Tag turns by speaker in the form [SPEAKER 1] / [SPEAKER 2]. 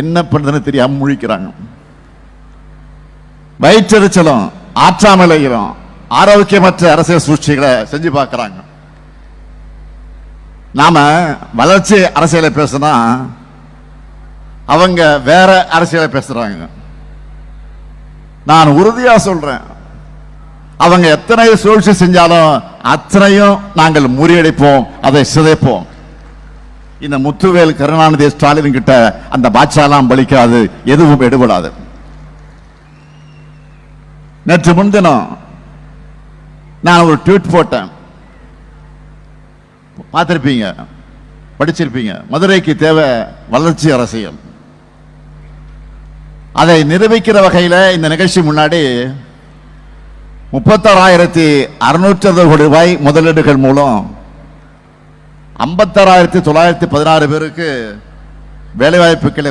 [SPEAKER 1] என்ன பண்றதுன்னு தெரியாம முழிக்கிறாங்க. வயிற்றெரிச்சலும் ஆற்றாமலையிலும் ஆரோக்கியமற்ற அரசியல் சூழ்ச்சிகளை செஞ்சு பார்க்கிறாங்க. நாம வளர்ச்சி அரசியலை பேசினா அவங்க வேற அரசியலை பேசுறாங்க. நான் உறுதியா சொல்றேன், அவங்க எத்தனை சூழ்ச்சி செஞ்சாலும் அத்தனையும் நாங்கள் முறியடிப்போம், அதை சிதைப்போம். இந்த முத்துவேல் கருணாநிதி ஸ்டாலின் கிட்ட அந்த பாட்சாலாம் பலிக்காது, எதுவும் எடுபடாது. நேற்று முன்தினம் நான் ஒரு ட்வீட் போட்டேன், பார்த்திருப்பீங்க, படிச்சிருப்பீங்க. மதுரைக்கு தேவை வளர்ச்சி அரசியல். அதை நிரூபிக்கிற வகையில் இந்த நிகழ்ச்சி முன்னாடி 36,660 கோடி ரூபாய் முதலீடுகள் மூலம் 56,916 பேருக்கு வேலைவாய்ப்புகளை